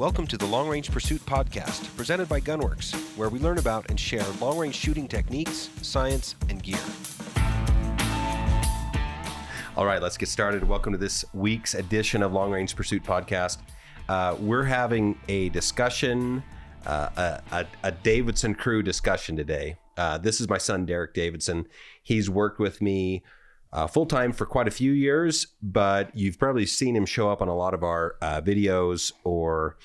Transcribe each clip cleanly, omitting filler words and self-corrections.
Welcome to the Long Range Pursuit Podcast, presented by Gunwerks, where we learn about and share long-range shooting techniques, science, and gear. All right, let's get started. Welcome to this week's edition of Long Range Pursuit Podcast. We're having a discussion, a Davidson crew discussion today. This is my son, Derec Davidson. He's worked with me full-time for quite a few years, but you've probably seen him show up on a lot of our videos or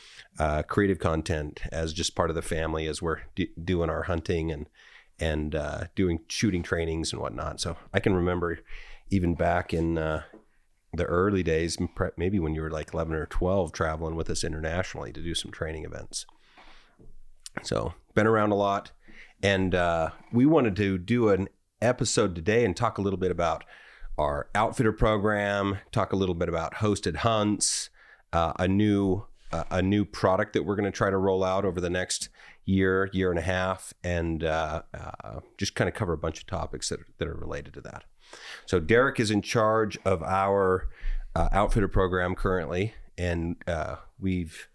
creative content as just part of the family as we're doing our hunting and doing shooting trainings and whatnot. So I can remember even back in the early days, maybe when you were like 11 or 12, traveling with us internationally to do some training events. So been around a lot, and we wanted to do an episode today and talk a little bit about our outfitter program, talk a little bit about hosted hunts, a new product that we're going to try to roll out over the next year and a half, and just kind of cover a bunch of topics that are related to that. So Derec is in charge of our outfitter program currently, and we've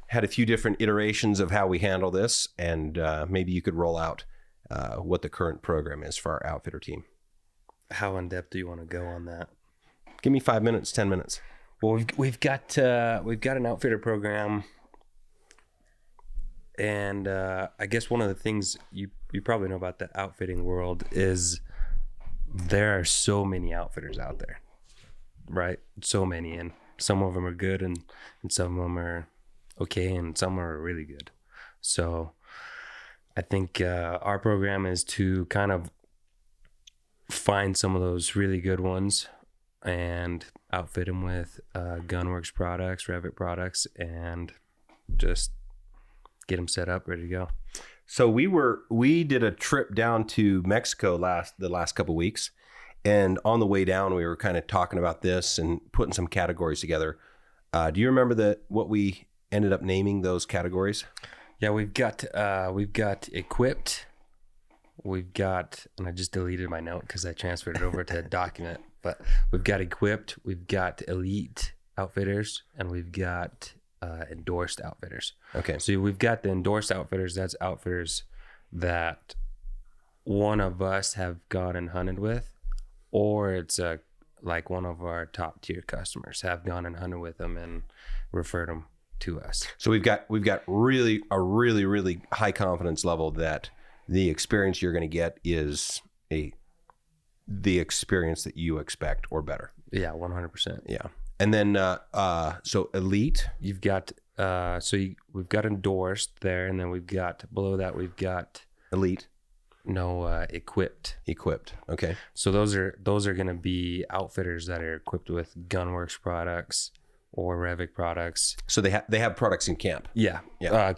had a few different iterations of how we handle this, and maybe you could roll out what the current program is for our outfitter team. How in depth do you want to go on that? Give me 5 minutes, 10 minutes. Well, we've got an outfitter program, and I guess one of the things you probably know about the outfitting world is there are so many outfitters out there, right? So many, and some of them are good, and some of them are okay, and some are really good. So I think our program is to kind of find some of those really good ones and outfit them with Gunwerks products, Revit products, and just get them set up, ready to go. So we did a trip down to Mexico the last couple of weeks, and on the way down we were kind of talking about this and putting some categories together. Do you remember what we ended up naming those categories? Yeah, we've got equipped. We've got, and I just deleted my note because I transferred it over to a document. But we've got equipped, we've got elite outfitters, and we've got endorsed outfitters. Okay. So we've got the endorsed outfitters. That's outfitters that one of us have gone and hunted with, or it's like one of our top tier customers have gone and hunted with them and referred them to us. So we've got really high confidence level that the experience you're going to get is the experience that you expect or better. Yeah, 100%. Yeah. And then so elite, you've got we've got endorsed there, and then we've got below that we've got elite. No, equipped. Okay. So those are going to be outfitters that are equipped with Gunwerks products or Revit products. So they have products in camp. Yeah.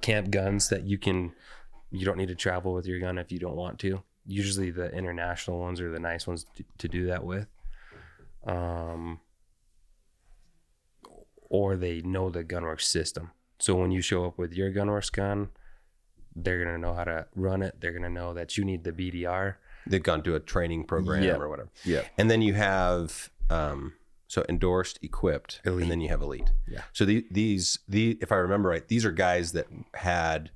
Camp guns that you don't need to travel with your gun if you don't want to. Usually the international ones are the nice ones to do that with. Or they know the Gunwerks system. So when you show up with your Gunwerks gun, they're going to know how to run it. They're going to know that you need the BDR. They've gone to a training program or whatever. Yeah. And then you have so endorsed, equipped, elite. And then you have elite. Yeah. So these if I remember right, these are guys that had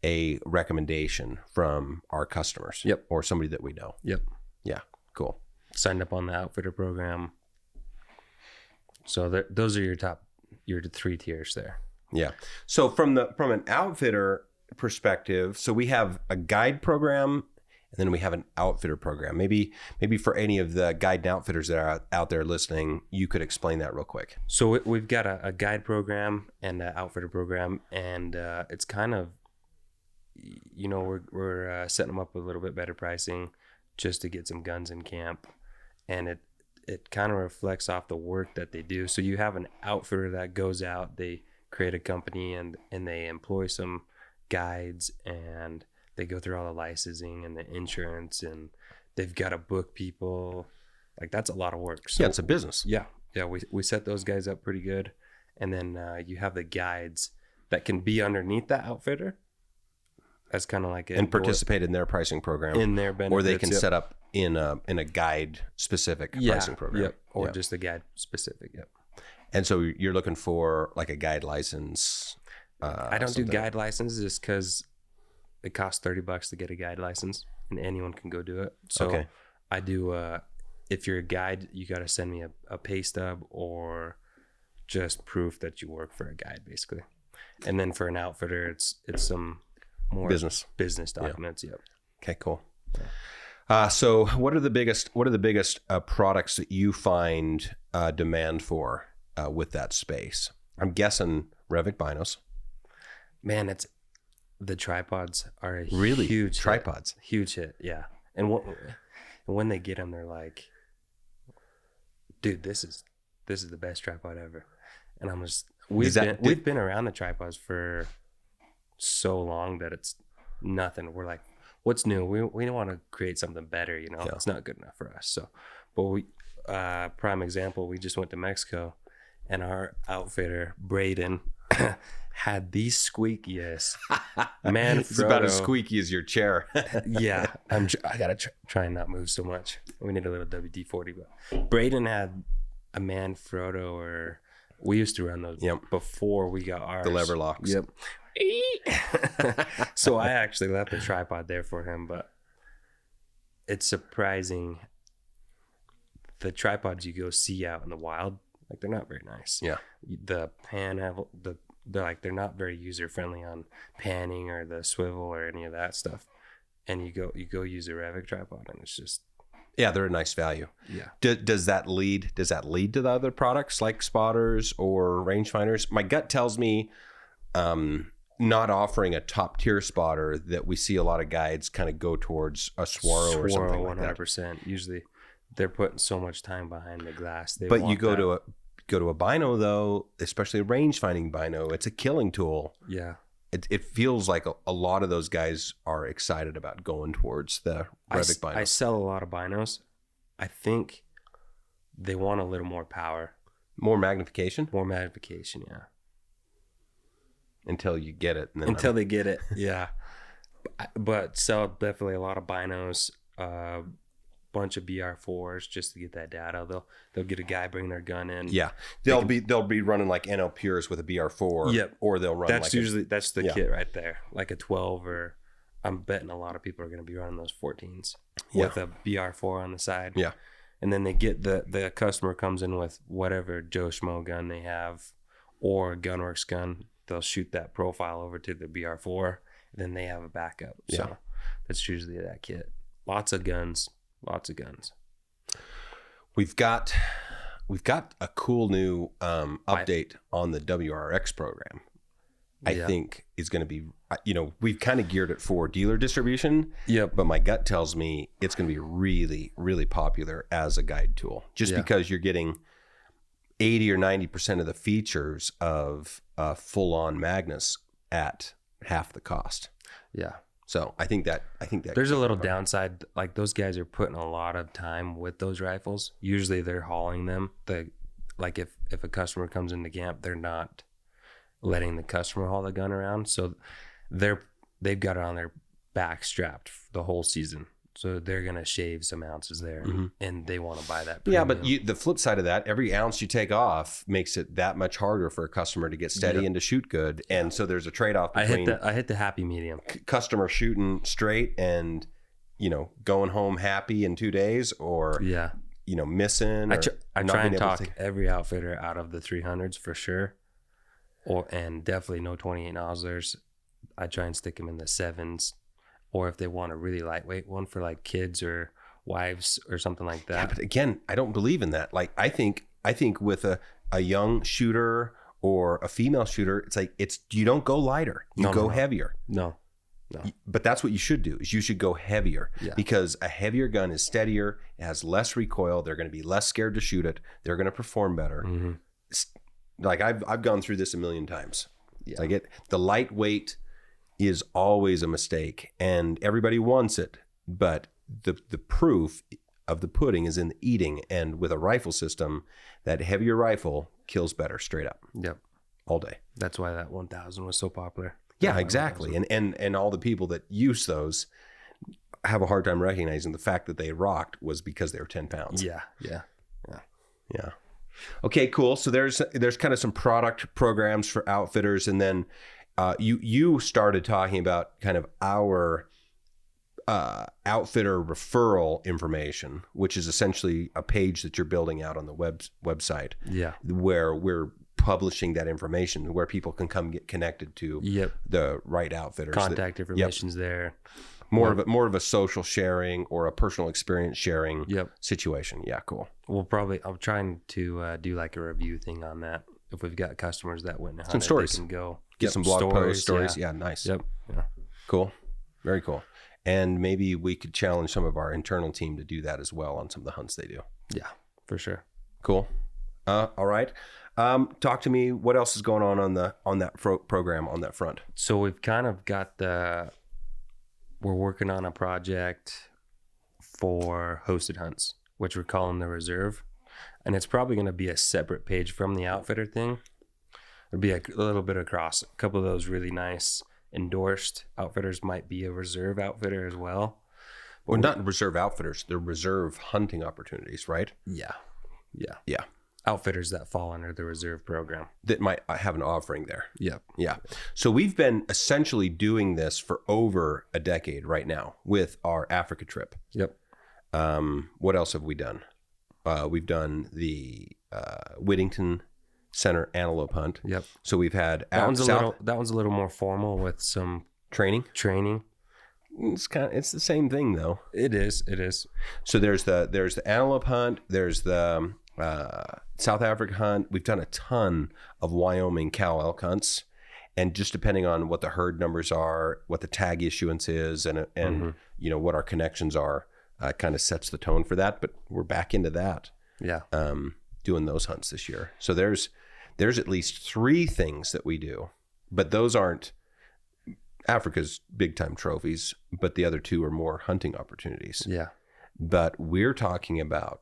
a recommendation from our customers. Yep. Or somebody that we know. Yep. Yeah. Cool. Signed up on the outfitter program. So those are your three tiers there. Yeah. So from an outfitter perspective, so we have a guide program, and then we have an outfitter program. Maybe for any of the guide and outfitters that are out there listening, you could explain that real quick. So we've got a guide program and an outfitter program, and it's kind of, we're setting them up with a little bit better pricing just to get some guns in camp, and it kind of reflects off the work that they do. So you have an outfitter that goes out, they create a company, and they employ some guides, and they go through all the licensing and the insurance, and they've got to book people. Like, that's a lot of work. So, yeah, it's a business. Yeah. We set those guys up pretty good, and then you have the guides that can be underneath that outfitter as kind of like and participate in their pricing program, in their benefits, or they can set up in a guide specific pricing program. Yep. Or just a guide specific. Yep. And so you're looking for like a guide license. I don't do guide licenses just because it costs $30 to get a guide license, and anyone can go do it. So I do. If you're a guide, you got to send me a pay stub or just proof that you work for a guide, basically. And then for an outfitter, it's some more business documents. Yep. Okay, cool. So what are the biggest products that you find demand for with that space? I'm guessing Revic binos. Man, it's the tripods are a really huge tripods. Huge hit, yeah. And when they get them, they're like, "Dude, this is the best tripod ever." And I'm just we've been around the tripods for so long that it's nothing. We're like, what's new? We don't want to create something better, you know. Yeah. It's not good enough for us. So, but we prime example, we just went to Mexico, and our outfitter Braden had the squeakiest man. It's about as squeaky as your chair. Yeah, I gotta try and not move so much. We need a little WD-40. But Braden had a Manfrotto, or we used to run those before we got ours. The lever locks. Yep. So I actually left the tripod there for him, but it's surprising the tripods you go see out in the wild, like they're not very nice. Yeah. The they're not very user friendly on panning or the swivel or any of that stuff. And you go use a Revic tripod, and it's just they're a nice value. Yeah. Does that lead to the other products like spotters or rangefinders? My gut tells me not offering a top tier spotter, that we see a lot of guides kind of go towards a Swaro or something like that. 100%. Usually they're putting so much time behind the glass. But you go to a bino though, especially a range finding bino, it's a killing tool. Yeah. It feels like a lot of those guys are excited about going towards the Revic binos. I sell a lot of binos. I think they want a little more power. More magnification? More magnification, yeah. Until you get it. And then Until they get it, yeah. But sell definitely a lot of binos, bunch of BR4s just to get that data. They'll get a guy bring their gun in. Yeah, they'll be running like NL Pures with a BR4. Yep. Or they'll run. That's the kit right there, like a 12, or I'm betting a lot of people are going to be running those 14s with a BR4 on the side. Yeah. And then they get the customer comes in with whatever Joe Schmo gun they have, or a Gunwerks gun. They'll shoot that profile over to the BR4, and then they have a backup. So that's usually that kit. Lots of guns. We've got a cool new update on the WRX program. I think is going to be, we've kind of geared it for dealer distribution. Yep. But my gut tells me it's going to be really, really popular as a guide tool, just because you're getting 80 or 90% of the features of full-on Magnus at half the cost. Yeah. So I think that there's a little downside. Like, those guys are putting a lot of time with those rifles. Usually they're hauling them. Like if a customer comes into camp, they're not letting the customer haul the gun around. So they've got it on their back strapped the whole season. So they're going to shave some ounces there, and they want to buy that premium. Yeah, but the flip side of that, every ounce you take off makes it that much harder for a customer to get steady and to shoot good. And so there's a trade-off between I hit the happy medium. Customer shooting straight and, going home happy in 2 days, or, missing. I try and talk every outfitter out of the 300s for sure, and definitely no 28 nozzlers. I try and stick them in the 7s. Or if they want a really lightweight one for like kids or wives or something like that. Yeah, but again, I don't believe in that. Like, I think with a young shooter or a female shooter, it's like you don't go lighter. You go heavier. No. But that's what you should do, is you should go heavier, because a heavier gun is steadier. It has less recoil. They're going to be less scared to shoot it. They're going to perform better. Mm-hmm. Like, I've gone through this a million times. Yeah. I get the lightweight is always a mistake, and everybody wants it, but the proof of the pudding is in the eating. And with a rifle system, that heavier rifle kills better straight up. Yep. All day. That's why that 1000 was so popular. Yeah, exactly. And all the people that use those have a hard time recognizing the fact that they rocked was because they were 10 pounds. Yeah. Okay, cool. So there's kind of some product programs for outfitters, and then you started talking about kind of our outfitter referral information, which is essentially a page that you're building out on the website. Yeah. Where we're publishing that information, where people can come get connected to the right outfitters. Contact information's there. More of a social sharing or a personal experience sharing situation. Yeah, cool. I'm trying to do like a review thing on that. If we've got customers that went and hunted, some stories. They can go get some blog posts, stories. Yeah, nice. Yep. Yeah. Cool. Very cool. And maybe we could challenge some of our internal team to do that as well on some of the hunts they do. Yeah, for sure. Cool. All right. Talk to me. What else is going on that program on that front? So we've kind of got we're working on a project for hosted hunts, which we're calling the Reserve. And it's probably going to be a separate page from the outfitter thing. It'll be a little bit across. A couple of those really nice endorsed outfitters might be a reserve outfitter as well. Well, not reserve outfitters. They're reserve hunting opportunities, right? Yeah. Yeah. Outfitters that fall under the reserve program. That might have an offering there. Yep. Yeah. So we've been essentially doing this for over a decade right now with our Africa trip. Yep. What else have we done? We've done the Whittington Center antelope hunt. Yep. So we've had that one's a little more formal with some training. It's the same thing though. It is. So there's the antelope hunt. There's the South Africa hunt. We've done a ton of Wyoming cow elk hunts, and just depending on what the herd numbers are, what the tag issuance is, and what our connections are, kind of sets the tone for that. But we're back into that. Yeah. Doing those hunts this year. So there's at least 3 things that we do, but those aren't Africa's big time trophies, but the other 2 are more hunting opportunities. Yeah. But we're talking about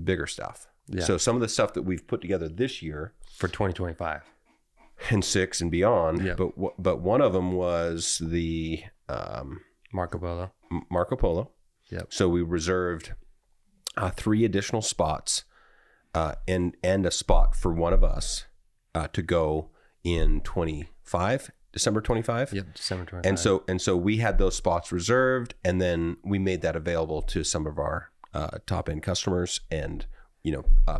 bigger stuff. Yeah. So some of the stuff that we've put together this year for 2025 and 6 and beyond. Yeah. But one of them was the Marco Polo. Yep. So we reserved 3 additional spots and a spot for one of us to go in December 25. Yep, December 25. And so we had those spots reserved, and then we made that available to some of our top end customers, and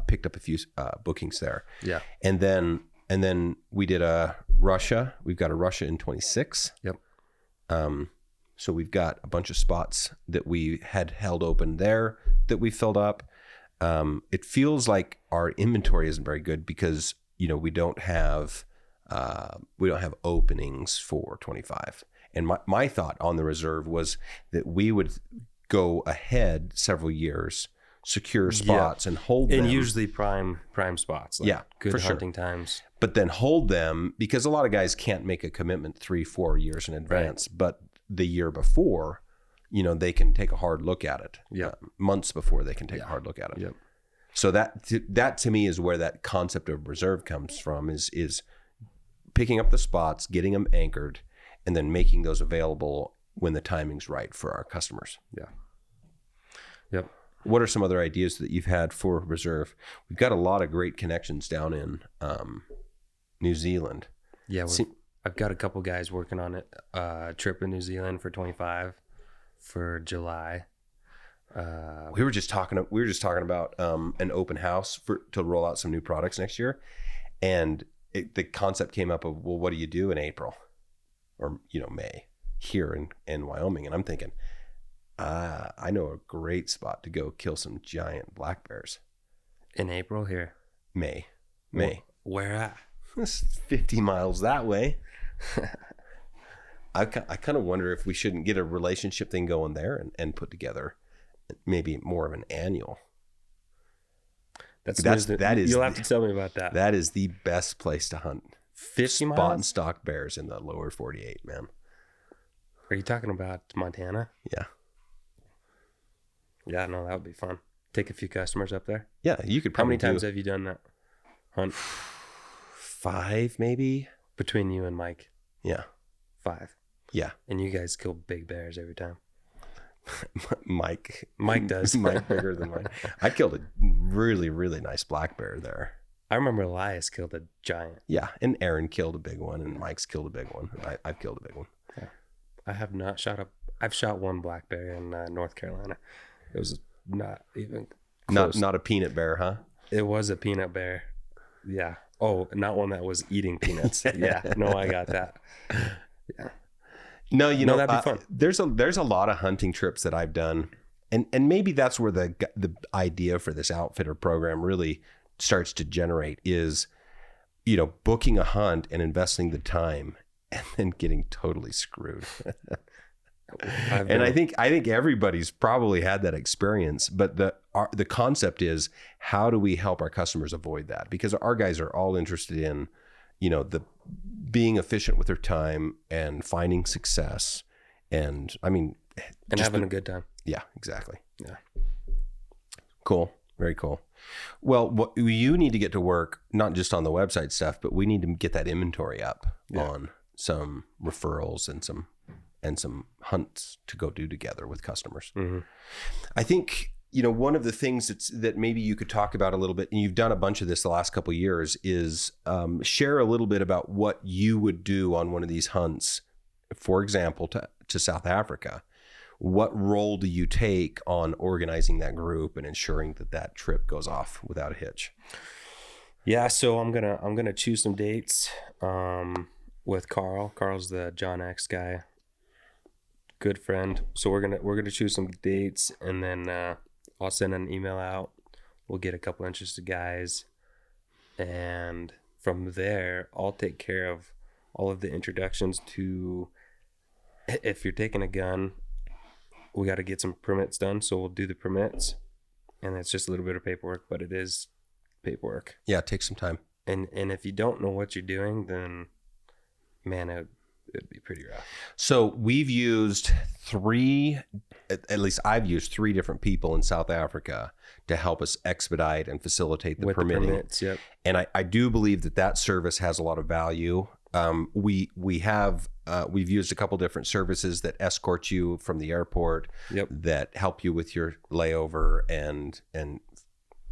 picked up a few bookings there. Yeah. And then we did a Russia. We've got a Russia in 26. Yep. So we've got a bunch of spots that we had held open there that we filled up. It feels like our inventory isn't very good because we don't have openings for 25. And my thought on the reserve was that we would go ahead several years, secure spots, and hold them. And usually prime spots. Good hunting times. But then hold them, because a lot of guys can't make a commitment 3-4 years in advance. Right. But the year before, they can take a hard look at it. Yeah. Months before they can take a hard look at it. Yep. So that to me is where that concept of reserve comes from, is picking up the spots, getting them anchored, and then making those available when the timing's right for our customers. Yeah. Yep. What are some other ideas that you've had for reserve? We've got a lot of great connections down in New Zealand. Yeah. I've got a couple guys working on it. Trip in New Zealand for 25 for July. We were just talking about an open house to roll out some new products next year, and the concept came up of, well, what do you do in April or May here in Wyoming? And I'm thinking, I know a great spot to go kill some giant black bears in April here. May. Where at? It's 50 miles that way. I kind of wonder if we shouldn't get a relationship thing going there and put together maybe more of an annual. You'll have to tell me about that. That is the best place to hunt. 50 miles? Spot and stock bears in the lower 48, man. Are you talking about Montana? Yeah. Yeah, no, that would be fun. Take a few customers up there. Yeah, you could How probably many times have you done that hunt? 5 maybe. Between you and Mike? Yeah. 5. Yeah. And you guys kill big bears every time. Mike does. Mike bigger than mine. I killed a really, really nice black bear there. I remember Elias killed a giant. Yeah, and Aaron killed a big one, and Mike's killed a big one. I've killed a big one. Yeah. I have not shot I've shot one black bear in North Carolina. It was not even close. Not a peanut bear, huh? It was a peanut bear. Yeah. Oh, not one that was eating peanuts. Yeah. No, I got that. Yeah. No, that'd be fun. There's a lot of hunting trips that I've done, and maybe that's where the idea for this outfitter program really starts to generate is, booking a hunt and investing the time and then getting totally screwed. And I think everybody's probably had that experience, but the concept is, how do we help our customers avoid that? Because our guys are all interested in, the being efficient with their time and finding success, and having a good time. Yeah, exactly. Yeah. Cool. Very cool. Well, what you need to get to work, not just on the website stuff, but we need to get that inventory up on some referrals and some hunts to go do together with customers. Mm-hmm. I think, one of the things that maybe you could talk about a little bit, and you've done a bunch of this the last couple of years, is share a little bit about what you would do on one of these hunts, for example, to South Africa. What role do you take on organizing that group and ensuring that trip goes off without a hitch? Yeah, so I'm gonna choose some dates with Carl. Carl's the John X guy, good friend. So we're gonna choose some dates, and then I'll send an email out. We'll get a couple interested guys, and from there I'll take care of all of the introductions to. If you're taking a gun, we got to get some permits done, so we'll do the permits, and it's just a little bit of paperwork, but it is paperwork. Yeah, it takes some time. And if you don't know what you're doing, then man, it'd be pretty rough. So we've used at least I've used 3 different people in South Africa to help us expedite and facilitate the permitting. The permits, yep. And I do believe that service has a lot of value. We've used a couple different services that escort you from the airport, yep, that help you with your layover and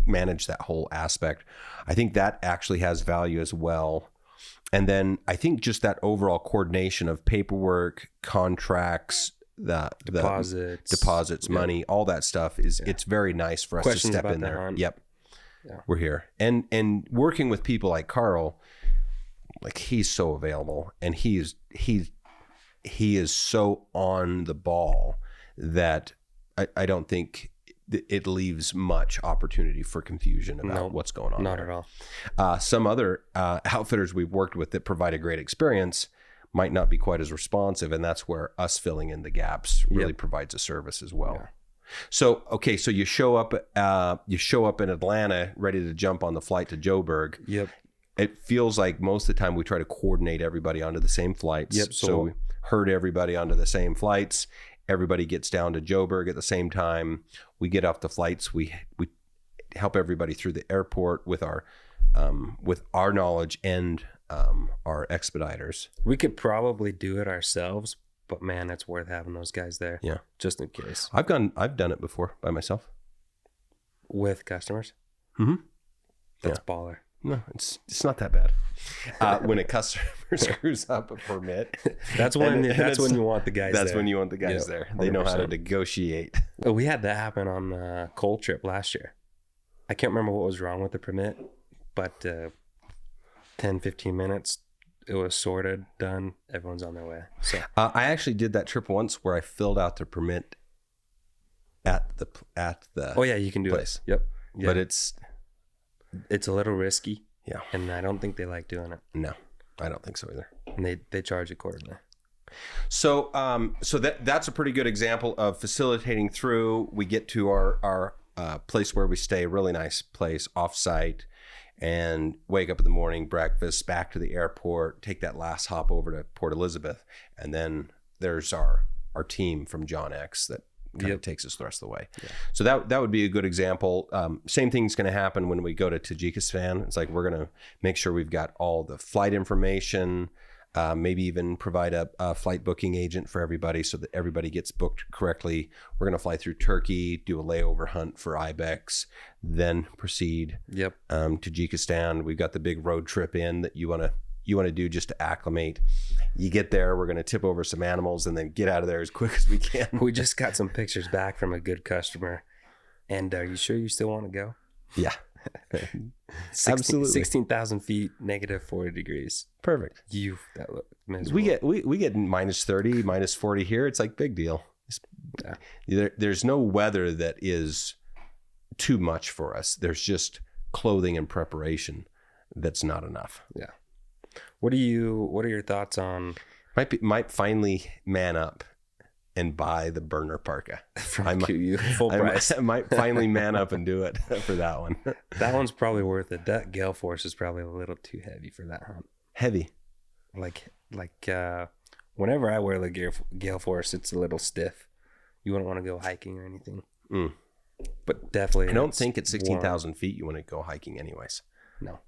manage that whole aspect. I think that actually has value as well. And then I think just that overall coordination of paperwork, contracts, the deposits, yep, money, all that stuff it's very nice for us to step in there. Hunt. Yep. Yeah. We're here. And working with people like Carl, like, he's so available, and he is so on the ball that I don't think it leaves much opportunity for confusion about what's going on. Not there. at all. Some other outfitters we've worked with that provide a great experience might not be quite as responsive, and that's where us filling in the gaps really provides a service as well. Yeah. So, okay, so you show up in Atlanta ready to jump on the flight to Joburg. Yep. It feels like most of the time we try to coordinate everybody onto the same flights. Yep. So we herd everybody onto the same flights. Everybody gets down to Joburg at the same time. We get off the flights. We help everybody through the airport with our knowledge and our expediters. We could probably do it ourselves, but man, it's worth having those guys there. Yeah, just in case. I've done it before by myself with customers. Mm-hmm. That's baller. No, it's not that bad. When a customer screws up a permit, that's when you want the guys. That's there. when you want the guys there. They 100%. Know how to negotiate. Well, we had that happen on the Coal trip last year. I can't remember what was wrong with the permit, but 10-15 minutes, it was sorted, done. Everyone's on their way. So I actually did that trip once where I filled out the permit at the oh yeah, you can do place. It. Yep. Yeah. But it's a little risky. Yeah. And I don't think they like doing it. No, I don't think so either. And they charge accordingly. So that's a pretty good example of facilitating through. We get to our place where we stay, a really nice place off-site, and wake up in the morning, breakfast, back to the airport, take that last hop over to Port Elizabeth. And then there's our team from John X that kind of takes us the rest of the way. Yeah. So that would be a good example. Same thing's going to happen when we go to Tajikistan. It's like we're going to make sure we've got all the flight information, maybe even provide a flight booking agent for everybody so that everybody gets booked correctly. We're going to fly through Turkey, do a layover hunt for ibex, then proceed to Tajikistan. We've got the big road trip in that you want to do just to acclimate. You get there, we're going to tip over some animals and then get out of there as quick as we can. We just got some pictures back from a good customer. And are you sure you still want to go? Yeah. Absolutely. 16,000 feet, negative 40 degrees. Perfect. That look miserable. We get minus 30, minus 40 here. It's like big deal. There's no weather that is too much for us. There's just clothing and preparation that's not enough. Yeah. What are your thoughts on? Might finally man up and buy the burner parka from QU full price. I might finally man up and do it for that one. That one's probably worth it. That Gale Force is probably a little too heavy for that hunt. Heavy, like whenever I wear the Gale Force, it's a little stiff. You wouldn't want to go hiking or anything. But definitely, I don't think at 16,000 feet you want to go hiking anyways. No,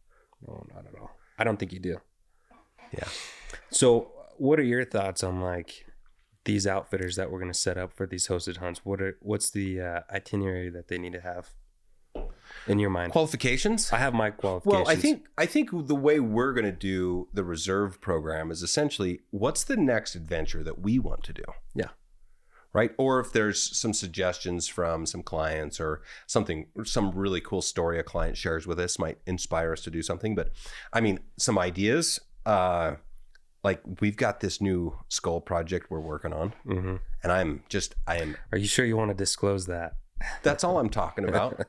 not at all. I don't think you do. Yeah. So, what are your thoughts on like these outfitters that we're going to set up for these hosted hunts? What's the itinerary that they need to have in your mind? Qualifications? I have my qualifications. Well, I think the way we're going to do the reserve program is essentially what's the next adventure that we want to do? Yeah. Right? Or if there's some suggestions from some clients or something, some really cool story a client shares with us might inspire us to do something. But I mean, some ideas, like we've got this new skull project we're working on, and I am. Are you sure you want to disclose that? That's all I'm talking about.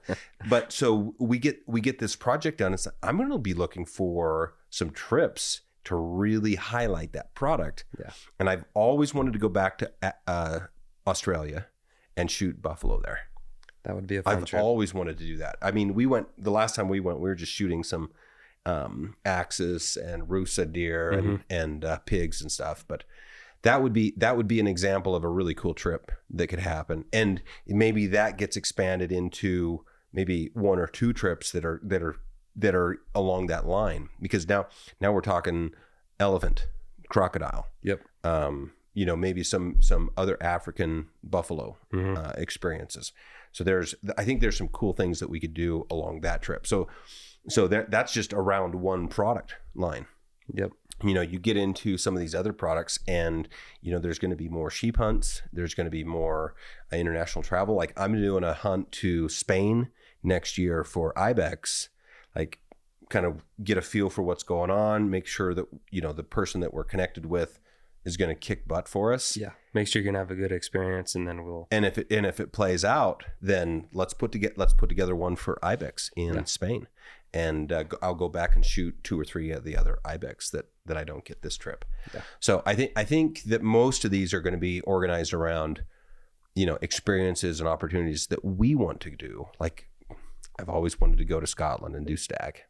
But so we get this project done. I'm going to be looking for some trips to really highlight that product. Yeah. And I've always wanted to go back to Australia and shoot buffalo there. That would be a fun trip. I've always wanted to do that. I mean, the last time we were just shooting some axis and rusa deer and pigs and stuff, but that would be an example of a really cool trip that could happen, and maybe that gets expanded into maybe one or two trips that are along that line, because now we're talking elephant, crocodile, maybe some other African buffalo experiences. So I think there's some cool things that we could do along that trip. So that's just around one product line. Yep. You get into some of these other products and, there's going to be more sheep hunts. There's going to be more international travel. Like I'm doing a hunt to Spain next year for ibex, like kind of get a feel for what's going on, make sure that, the person that we're connected with is going to kick butt for us. Yeah. Make sure you're going to have a good experience, and then and if it plays out, then let's put together one for ibex in Spain. And I'll go back and shoot 2 or 3 of the other ibex that I don't get this trip. Yeah. So I think that most of these are going to be organized around, experiences and opportunities that we want to do. Like I've always wanted to go to Scotland and do stag,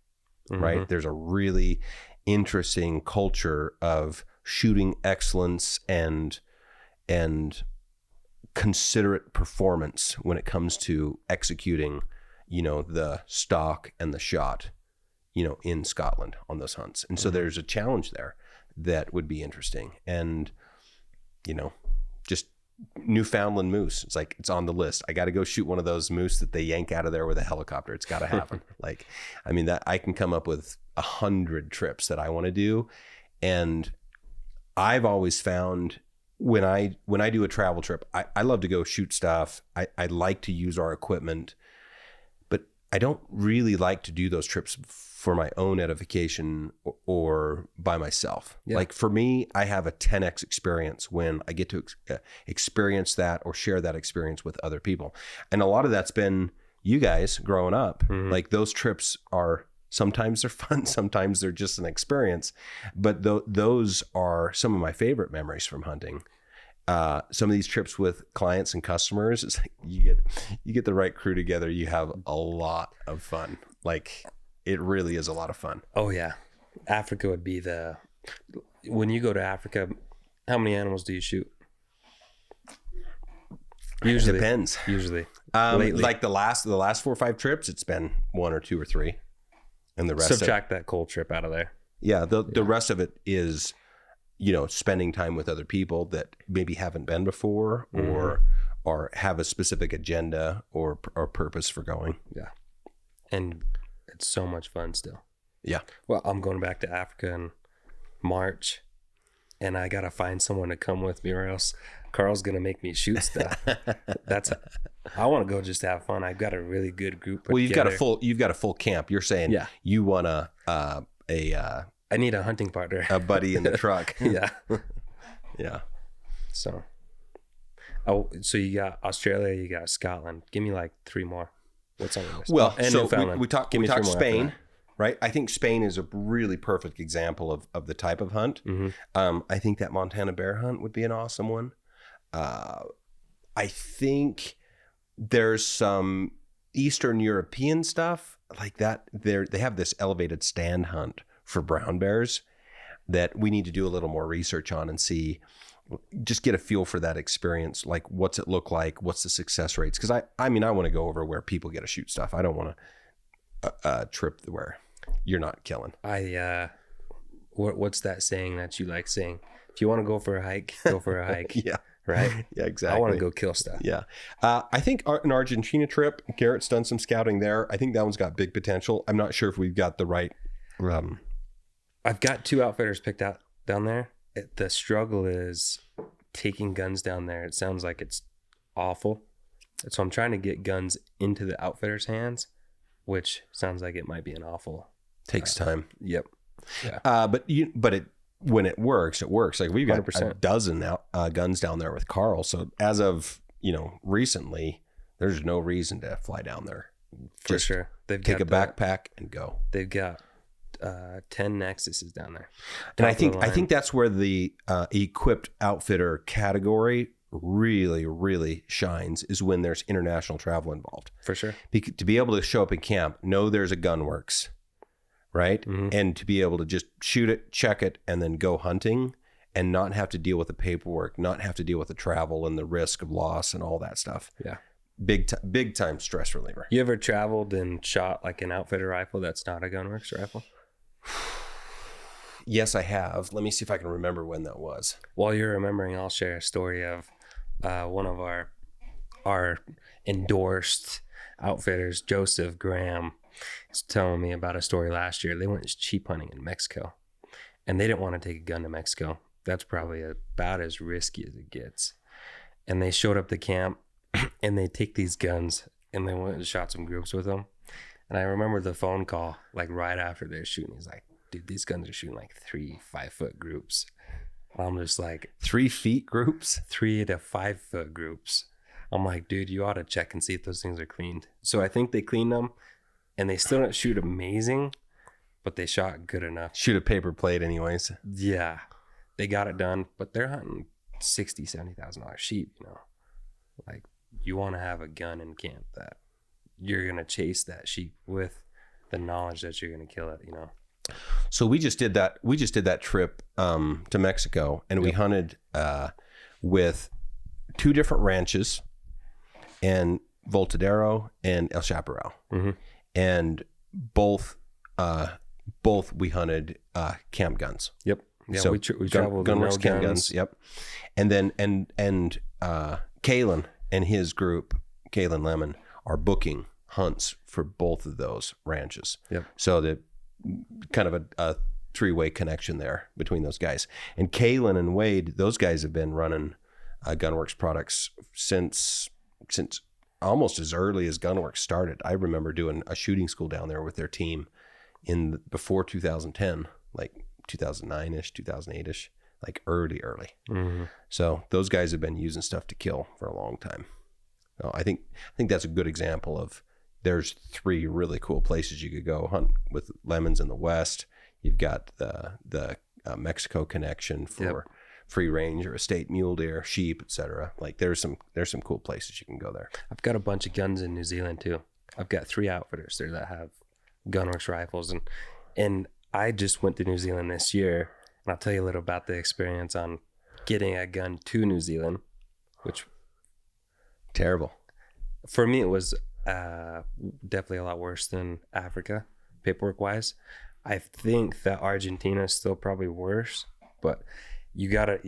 right? There's a really interesting culture of shooting excellence and considerate performance when it comes to executing the stalk and the shot, in Scotland on those hunts. And so there's a challenge there that would be interesting. And, just Newfoundland moose. It's like, it's on the list. I got to go shoot one of those moose that they yank out of there with a helicopter. It's got to happen. That I can come up with 100 trips that I want to do. And I've always found when I do a travel trip, I love to go shoot stuff. I like to use our equipment. I don't really like to do those trips for my own edification or by myself. Yeah. Like for me, I have a 10x experience when I get to experience that or share that experience with other people. And a lot of that's been you guys growing up. Like those trips sometimes they're fun, sometimes they're just an experience. But those are some of my favorite memories from hunting. Some of these trips with clients and customers, it's like you get the right crew together, you have a lot of fun. Like it really is a lot of fun. Oh yeah. Africa would be when you go to Africa, how many animals do you shoot? Usually. It depends. Usually. Lately. Like the last 4 or 5 trips, it's been 1 or 2 or 3. And the rest subtract that cold trip out of there. Yeah. The rest of it is spending time with other people that maybe haven't been before, or have a specific agenda or purpose for going. Yeah. And it's so much fun still. Yeah. Well, I'm going back to Africa in March, and I got to find someone to come with me, or else Carl's going to make me shoot stuff. I want to go just to have fun. I've got a really good group. Well, you've got a full camp. You're saying you want I need a hunting partner, a buddy in the truck. Yeah. Yeah. So you got Australia, you got Scotland. Give me like 3 more. What's on the list? Well, and so we talked Spain, right? I think Spain is a really perfect example of the type of hunt. I think that Montana bear hunt would be an awesome one. I think there's some Eastern European stuff like that. They have this elevated stand hunt for brown bears that we need to do a little more research on and see, just get a feel for that experience. Like, what's it look like? What's the success rates? Because I want to go over where people get to shoot stuff. I don't want to trip where you're not killing. What's that saying that you like saying? If you want to go for a hike, go for a hike. Yeah. Right? Yeah, exactly. I want to go kill stuff. Yeah. I think an Argentina trip, Garrett's done some scouting there. I think that one's got big potential. I'm not sure if we've got the right... I've got 2 outfitters picked out down there. The struggle is taking guns down there. It sounds like it's awful. So I'm trying to get guns into the outfitters' hands, which sounds like it might be an awful... Takes time. Yep. Yeah. When it works, it works. Like, we've got 100%. a dozen guns down there with Carl. So as of, recently, there's no reason to fly down there. For sure. They've take a backpack and go. They've got 10 Nexuses down there. And I think that's where the equipped outfitter category really, really shines, is when there's international travel involved. For sure. To be able to show up in camp, know there's a Gunwerks, right? And to be able to just shoot it, check it, and then go hunting and not have to deal with the paperwork, not have to deal with the travel and the risk of loss and all that stuff. Yeah. Big time stress reliever. You ever traveled and shot like an outfitter rifle that's not a Gunwerks rifle? Yes, I have. Let me see if I can remember when that was. While you're remembering, I'll share a story of one of our endorsed outfitters, Joseph Graham, is telling me about a story last year. They went sheep hunting in Mexico, and they didn't want to take a gun to Mexico. That's probably about as risky as it gets. And they showed up to camp, and they take these guns, and they went and shot some groups with them. And I remember the phone call, like right after they're shooting. He's like, dude, these guns are shooting like 3 5-foot groups. I'm just like, 3 feet groups? 3 to 5 foot groups. I'm like, dude, you ought to check and see if those things are cleaned. So I think they cleaned them, and they still don't shoot amazing, but they shot good enough. Shoot a paper plate anyways. Yeah. They got it done, but they're hunting $60,000, $70,000 sheep, Like, you want to have a gun in camp that you're going to chase that sheep with the knowledge that you're going to kill it, So we just did that trip to Mexico, and we hunted with 2 different ranches, and Voltadero and El Chaparral. And both we hunted camp guns. Yep. Yeah, so we traveled with Gunwerks camp guns. Yep. And then Kalen and his group, Kalen Lemon, are booking hunts for both of those ranches. Yep. So the kind of a 3-way connection there between those guys. And Kalen and Wade, those guys have been running Gunwerks products since almost as early as Gunwerks started. I remember doing a shooting school down there with their team before 2010, like 2009-ish, 2008-ish, like early. So those guys have been using stuff to kill for a long time. So I think that's a good example of, there's 3 really cool places you could go hunt with Lemons in the West. You've got the Mexico connection for free range or estate mule deer, sheep, etc. Like, there's some cool places you can go there. I've got a bunch of guns in New Zealand too. I've got 3 outfitters there that have Gunwerks rifles, and I just went to New Zealand this year, and I'll tell you a little about the experience on getting a gun to New Zealand, which terrible. For me, it was definitely a lot worse than Africa, paperwork wise. I think that Argentina is still probably worse, but you got to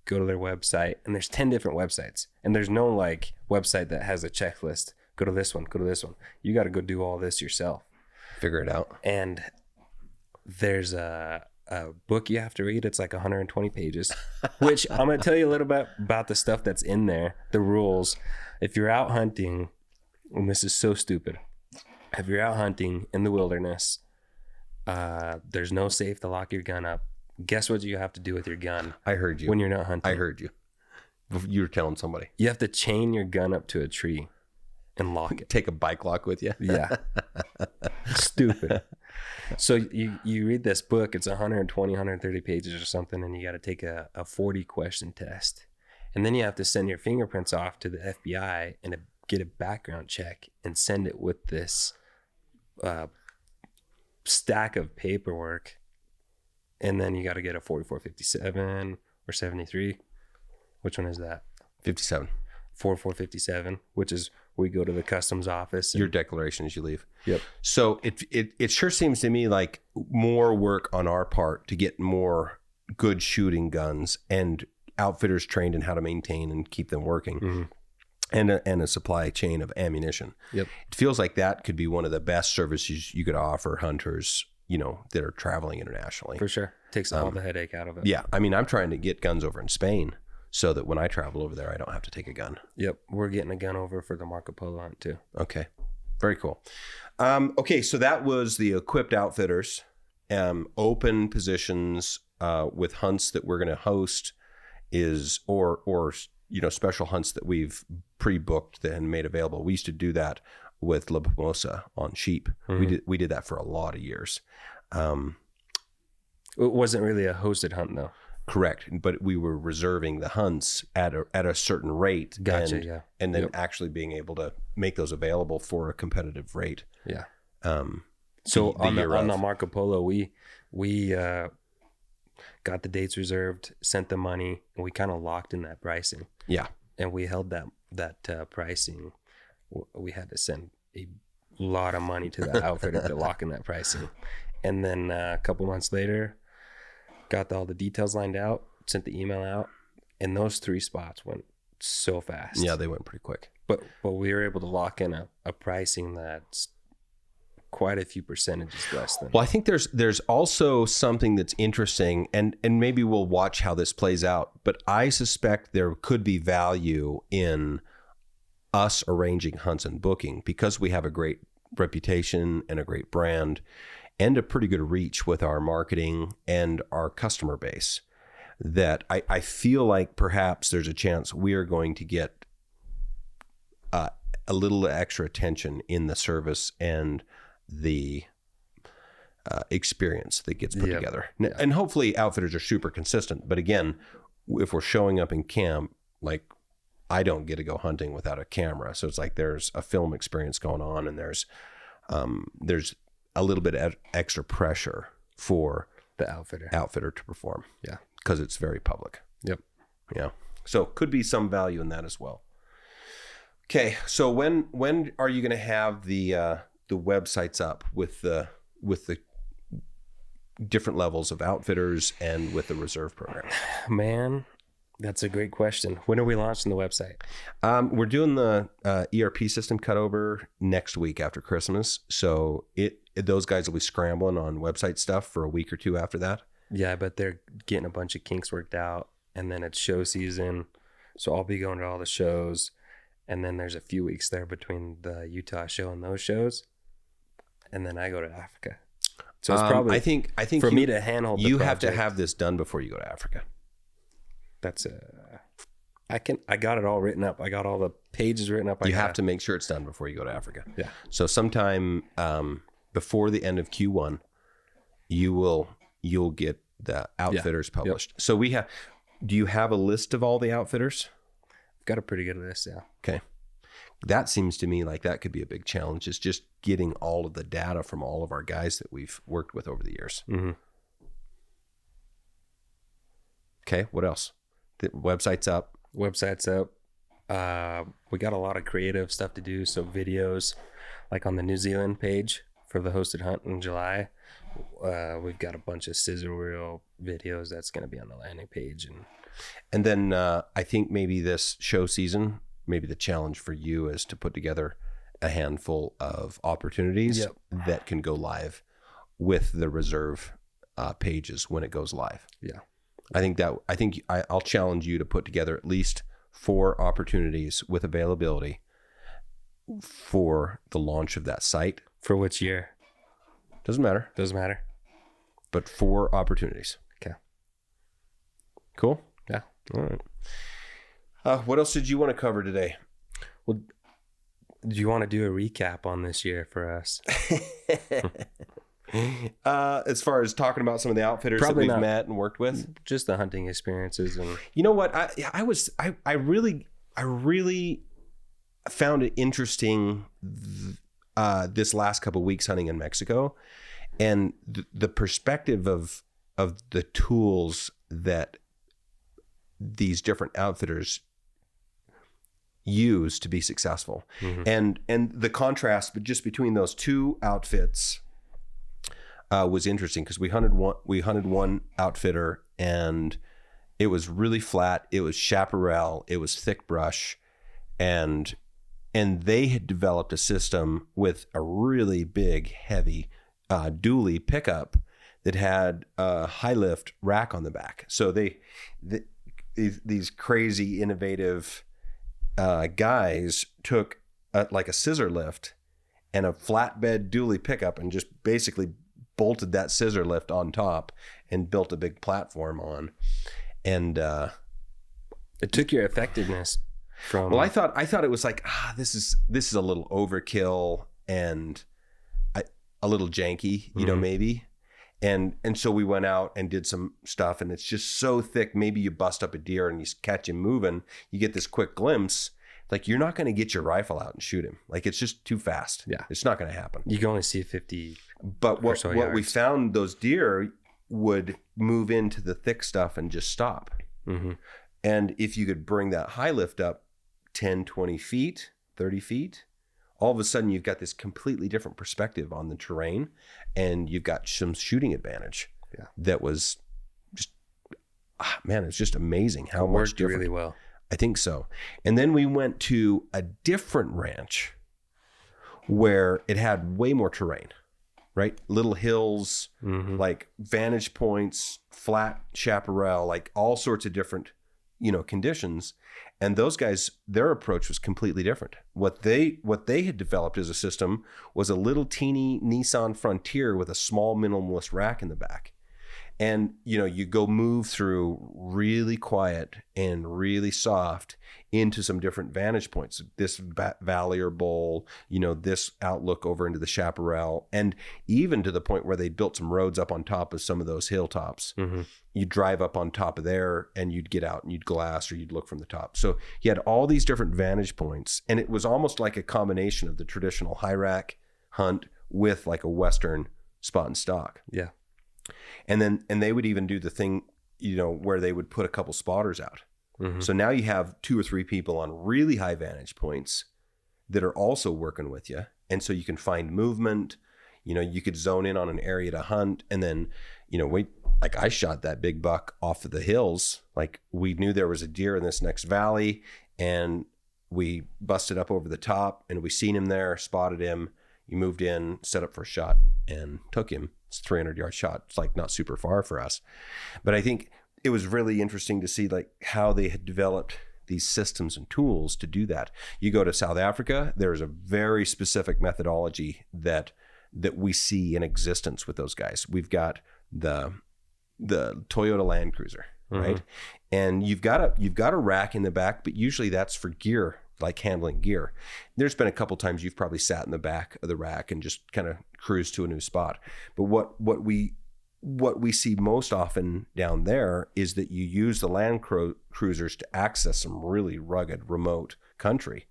go to their website, and there's 10 different websites, and there's no like website that has a checklist. Go to this one, go to this one. You got to go do all this yourself. Figure it out. And there's a book you have to read. It's like 120 pages, which I'm going to tell you a little bit about the stuff that's in there, the rules. If you're out hunting, and this is so stupid, if you're out hunting in the wilderness, there's no safe to lock your gun up. Guess what you have to do with your gun? I heard you. When you're not hunting. I heard you. You were telling somebody. You have to chain your gun up to a tree and lock it. Take a bike lock with you. Yeah. Stupid. So you read this book, it's 120, 130 pages or something, and you got to take a 40 question test. And then you have to send your fingerprints off to the FBI and get a background check and send it with this stack of paperwork. And then you got to get a 4457 or 73. Which one is that? 57. 4457, which is we go to the customs office. Your declaration as you leave. Yep. So it sure seems to me like more work on our part to get more good shooting guns and outfitters trained in how to maintain and keep them working. Mm-hmm. And a supply chain of ammunition. Yep. It feels like that could be one of the best services you could offer hunters, that are traveling internationally. For sure. Takes all the headache out of it. Yeah. I mean, I'm trying to get guns over in Spain so that when I travel over there, I don't have to take a gun. Yep. We're getting a gun over for the Marco Polo hunt too. Okay. Very cool. Okay. So that was the equipped outfitters, open positions with hunts that we're going to host or special hunts that we've pre-booked and made available. We used to do that with La Pomosa on sheep. Mm-hmm. We did that for a lot of years. It wasn't really a hosted hunt though. Correct, but we were reserving the hunts at a certain rate. Gotcha. Yeah. And then actually being able to make those available for a competitive rate. Yeah. So on the Marco Polo, we got the dates reserved, sent the money, and we kind of locked in that pricing. Yeah. And we held that pricing. We had to send a lot of money to the outfitter to lock in that pricing. And then a couple months later, got all the details lined out, sent the email out, and those 3 spots went so fast. Yeah, they went pretty quick. But we were able to lock in a pricing that's quite a few percentages less than. Well, I think there's also something that's interesting, and maybe we'll watch how this plays out, but I suspect there could be value in us arranging hunts and booking because we have a great reputation and a great brand and a pretty good reach with our marketing and our customer base, that I feel like perhaps there's a chance we are going to get a little extra attention in the service and the experience that gets put together. Yeah. And hopefully outfitters are super consistent. But again, if we're showing up in camp, like I don't get to go hunting without a camera. So it's like there's a film experience going on, and there's a little bit of extra pressure for the outfitter to perform. Yeah. Because it's very public. Yep. Yeah. So could be some value in that as well. Okay. So when are you going to have the websites up with the different levels of outfitters and with the reserve program? Man, that's a great question. When are we launching the website? We're doing the ERP system cutover next week after Christmas. So those guys will be scrambling on website stuff for a week or two after that. Yeah, I bet they're getting a bunch of kinks worked out, and then it's show season. So I'll be going to all the shows, and then there's a few weeks there between the Utah show and those shows, and then I go to Africa. So it's probably I think for me to handle. You have to have this done before you go to Africa. That's I got it all written up. I got all the pages written up. You have to make sure it's done before you go to Africa. Yeah. So sometime before the end of Q1, you'll get the outfitters published. Yep. So do you have a list of all the outfitters? I've got a pretty good list. Yeah. Okay. That seems to me like that could be a big challenge, is just getting all of the data from all of our guys that we've worked with over the years. Mm-hmm. Okay. What else? The website's up. We got a lot of creative stuff to do. So videos, like on the New Zealand page, for the hosted hunt in July. We've got a bunch of scissor reel videos that's going to be on the landing page. And then I think maybe this show season, maybe the challenge for you is to put together a handful of opportunities that can go live with the reserve pages when it goes live. Yeah. I'll challenge you to put together at least 4 opportunities with availability for the launch of that site. For which year? Doesn't matter. Doesn't matter. But 4 opportunities. Okay. Cool? Yeah. All right. What else did you want to cover today? Well, do you want to do a recap on this year for us? As far as talking about some of the outfitters Probably that we've not. met and worked with, Just the hunting experiences. And you know what? I really found it interesting this last couple of weeks hunting in Mexico, and the perspective of the tools that these different outfitters use to be successful, and the contrast, but just between those 2 outfits. Was interesting because we hunted one outfitter, and it was really flat. It was chaparral. It was thick brush, and they had developed a system with a really big, heavy dually pickup that had a high lift rack on the back. So these crazy innovative guys took like a scissor lift and a flatbed dually pickup and just basically bolted that scissor lift on top and built a big platform on. And it took your effectiveness from... Well, I thought it was like, this is a little overkill and a little janky, you know, maybe. And so we went out and did some stuff, and it's just so thick. Maybe you bust up a deer and you catch him moving. You get this quick glimpse. Like, you're not going to get your rifle out and shoot him. Like, it's just too fast. Yeah. It's not going to happen. You can only see 50. But what we found, those deer would move into the thick stuff and just stop. Mm-hmm. And if you could bring that high lift up 10, 20 feet, 30 feet, all of a sudden you've got this completely different perspective on the terrain, and you've got some shooting advantage. Yeah. That was just, man, it's just amazing how much Worked different. really well. I think so. And then we went to a different ranch where it had way more terrain, right? Little hills, like vantage points, flat chaparral, like all sorts of different, conditions. And those guys, their approach was completely different. What they had developed as a system was a little teeny Nissan Frontier with a small minimalist rack in the back. And, you go move through really quiet and really soft into some different vantage points, this valley or bowl, this outlook over into the chaparral, and even to the point where they built some roads up on top of some of those hilltops. You'd drive up on top of there and you'd get out and you'd glass or you'd look from the top. So you had all these different vantage points, and it was almost like a combination of the traditional high rack hunt with like a Western spot and stock. Yeah. And they would even do the thing, where they would put a couple spotters out. So now you have 2 or 3 people on really high vantage points that are also working with you. And so you can find movement, you could zone in on an area to hunt. And then, like I shot that big buck off of the hills. Like, we knew there was a deer in this next valley, and we busted up over the top and we seen him there, spotted him. You moved in, set up for a shot, and took him. It's a 300-yard shot. It's like not super far for us. But I think it was really interesting to see like how they had developed these systems and tools to do that. You go to South Africa, there's a very specific methodology that we see in existence with those guys. We've got the Toyota Land Cruiser, right? And you've got a rack in the back, but usually that's for gear, like handling gear. There's been a couple times you've probably sat in the back of the rack and just kind of cruised to a new spot. But what we see most often down there is that you use the Land Cruisers to access some really rugged, remote country.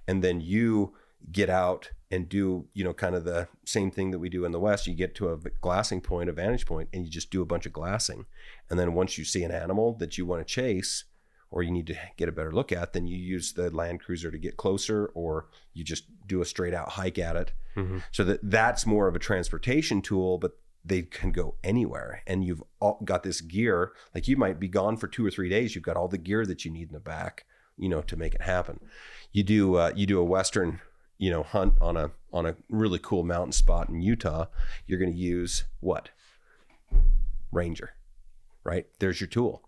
And then you get out and do, kind of the same thing that we do in the West. You get to a glassing point, a vantage point, and you just do a bunch of glassing. And then once you see an animal that you want to chase, or you need to get a better look at, then you use the Land Cruiser to get closer, or you just do a straight out hike at it. So that's more of a transportation tool, but they can go anywhere. And you've got this gear, like you might be gone for 2 or 3 days. You've got all the gear that you need in the back, to make it happen. You do a Western, hunt on a really cool mountain spot in Utah. You're going to use what? Ranger, right? There's your tool.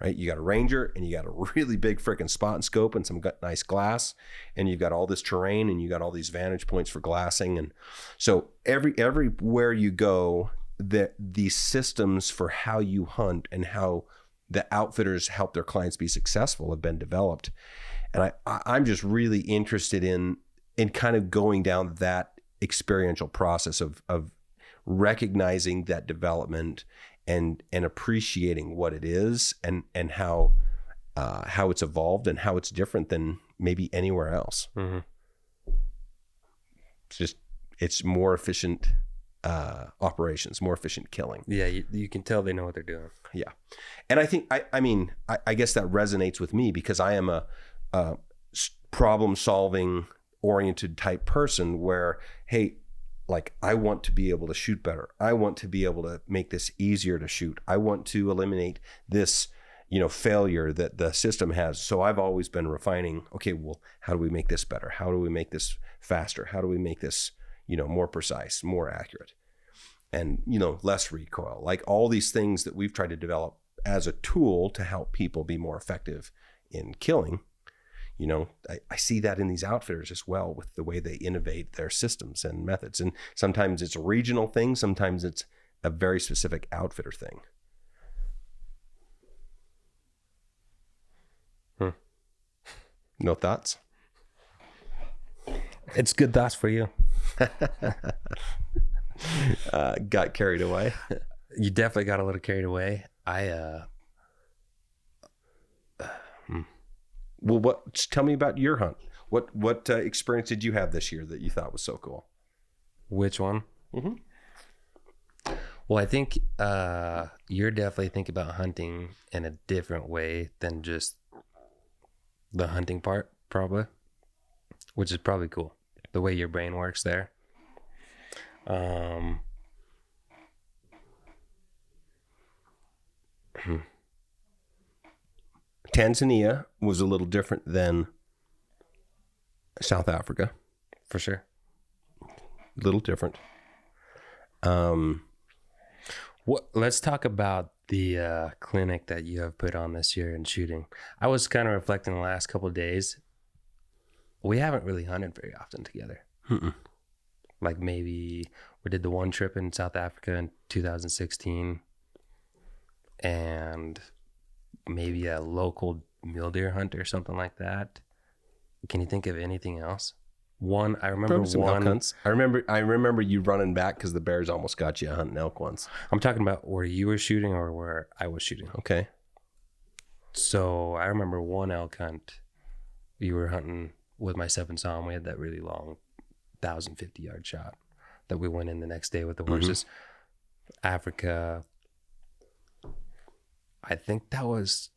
Right, you got a Ranger, and you got a really big freaking spot and scope and some nice glass, and you've got all this terrain, and you got all these vantage points for glassing, and so everywhere you go, these systems for how you hunt and how the outfitters help their clients be successful have been developed, and I'm just really interested in kind of going down that experiential process of recognizing that development and appreciating what it is and how it's evolved and how it's different than maybe anywhere else. It's more efficient operations, more efficient killing. Yeah, you can tell they know what they're doing. Yeah, and I think I guess that resonates with me because I am a problem solving oriented type person where, hey, like I want to be able to shoot better. I want to be able to make this easier to shoot. I want to eliminate this, failure that the system has. So I've always been refining, okay, well, how do we make this better? How do we make this faster? How do we make this, more precise, more accurate? And, less recoil, like all these things that we've tried to develop as a tool to help people be more effective in killing. I see that in these outfitters as well with the way they innovate their systems and methods. And sometimes it's a regional thing. Sometimes it's a very specific outfitter thing. No thoughts? It's good thoughts for you. Got carried away. You definitely got a little carried away. Well, tell me about your hunt. What experience did you have this year that you thought was so cool? Which one? Well, I think you're definitely thinking about hunting in a different way than just the hunting part, probably, which is probably cool. The way your brain works there. Tanzania was a little different than South Africa. For sure. A little different. Let's talk about the clinic that you have put on this year in shooting. I was kind of reflecting the last couple of days. We haven't really hunted very often together. Like maybe we did the one trip in South Africa in 2016 and maybe a local mule deer hunt or something like that. Can you think of anything else? I remember one hunts. I remember you running back because the bears almost got you hunting elk once. I'm talking about where you were shooting or where I was shooting. Okay. So I remember one elk hunt. You were hunting with my 7 saw, and we had that really long 1,050-yard shot that we went in the next day with the horses. Africa. I think that was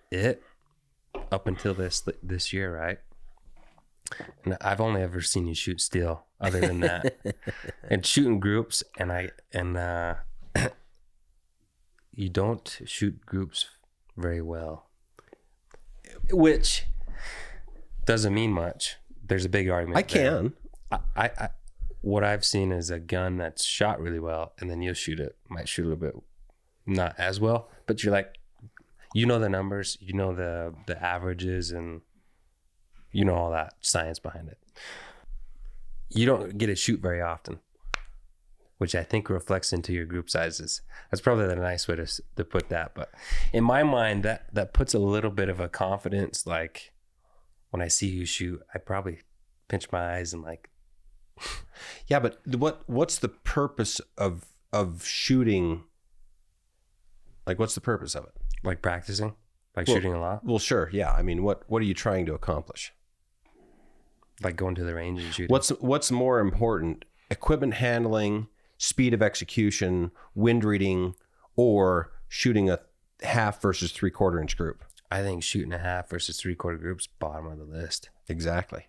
it up until this year, right? And I've only ever seen you shoot steel other than that. And shooting groups, and you don't shoot groups very well, which doesn't mean much. There's a big argument. I can. I what I've seen is a gun that's shot really well, and then you'll might shoot a little bit not as well, but you're like, the numbers, the averages, and all that science behind it. You don't get to shoot very often, which I think reflects into your group sizes. That's probably the nice way to put that. But in my mind, that puts a little bit of a confidence. Like when I see you shoot, I probably pinch my eyes and like. Yeah, but what's the purpose of shooting? Like, what's the purpose of it? Like practicing, shooting a lot. Well, sure, yeah. I mean, what are you trying to accomplish? Like going to the range and shooting. What's more important? Equipment handling, speed of execution, wind reading, or shooting a 1/2 versus 3/4 inch group? I think shooting a half versus 3/4 groups, bottom of the list. Exactly.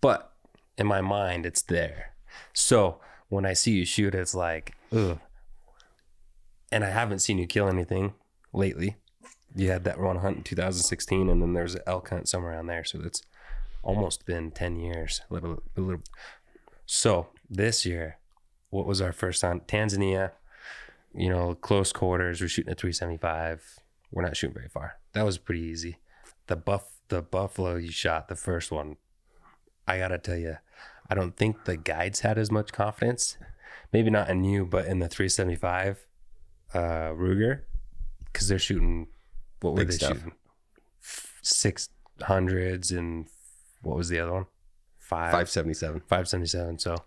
But in my mind, it's there. So when I see you shoot, it's like, ugh. And I haven't seen you kill anything lately. You had that one hunt in 2016, and then there's an elk hunt somewhere around there. So it's almost been 10 years. A little. So this year, what was our first hunt? Tanzania, close quarters. We're shooting at 375. We're not shooting very far. That was pretty easy. The buffalo you shot, the first one, I gotta tell you, I don't think the guides had as much confidence. Maybe not in you, but in the 375 Ruger, because they're shooting. What were Big they stuff. shooting? 600s, and what was the other one? 577. 577. So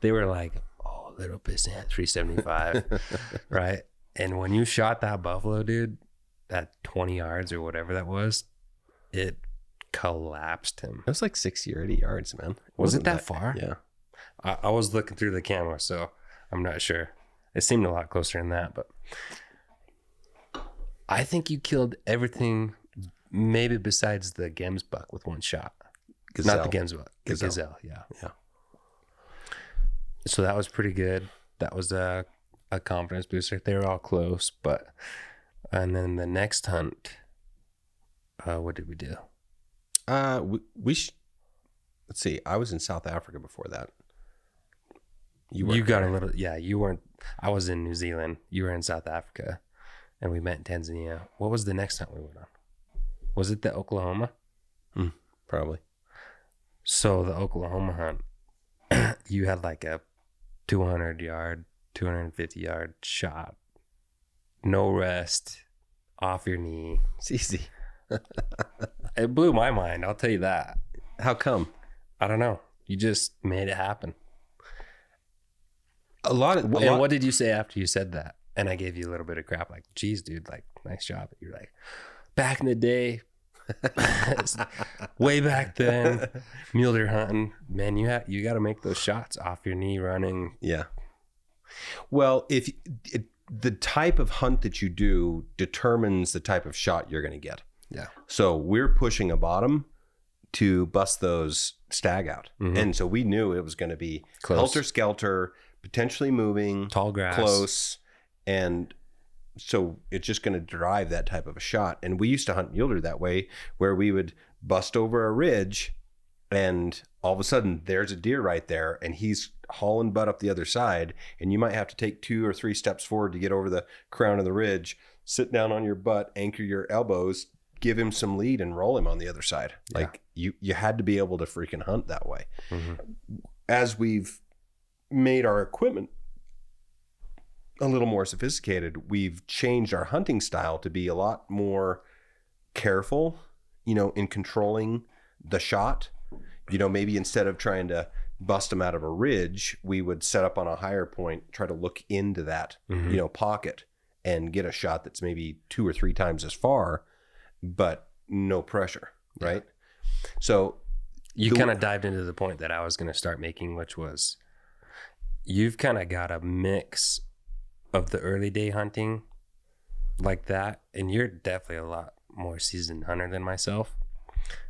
they were like, oh, little percent 375, right? And when you shot that buffalo, dude, at 20 yards or whatever that was, it collapsed him. It was like 60 or 80 yards, man. Was it that far? Yeah. I was looking through the camera, so I'm not sure. It seemed a lot closer than that, but I think you killed everything, maybe besides the Gems buck with one shot. Gazelle. Not the Gems buck. The Gazelle, yeah. So that was pretty good. That was a confidence booster. They were all close, but and then the next hunt, what did we do? Let's see. I was in South Africa before that. You got a little, yeah. You weren't. I was in New Zealand. You were in South Africa, and we met in Tanzania. What was the next hunt we went on? Was it the Oklahoma? Probably. So the Oklahoma hunt, you had like a 200-yard, 250-yard shot, no rest, off your knee. It's easy. It blew my mind. I'll tell you that. How come? I don't know. You just made it happen. And what did you say after you said that? And I gave you a little bit of crap, like, geez, dude, like, nice job. You're like, back in the day, way back then, mule deer hunting, man, you got to make those shots off your knee running. Yeah. Well, the type of hunt that you do determines the type of shot you're going to get. Yeah. So we're pushing a bottom to bust those stag out. And so we knew it was going to be helter-skelter, potentially moving, tall grass, close, and so it's just going to drive that type of a shot. And we used to hunt mule deer that way, where we would bust over a ridge, and all of a sudden there's a deer right there, and he's hauling butt up the other side, and you might have to take 2 or 3 steps forward to get over the crown of the ridge, sit down on your butt, anchor your elbows, give him some lead, and roll him on the other side. Yeah. Like you had to be able to freaking hunt that way. As we've made our equipment a little more sophisticated, we've changed our hunting style to be a lot more careful, in controlling the shot. Maybe instead of trying to bust them out of a ridge, we would set up on a higher point, try to look into that, pocket, and get a shot that's maybe 2 or 3 times as far, but no pressure, right? So you kind of dived into the point that I was going to start making, which was, you've kind of got a mix of the early day hunting like that, and you're definitely a lot more seasoned hunter than myself,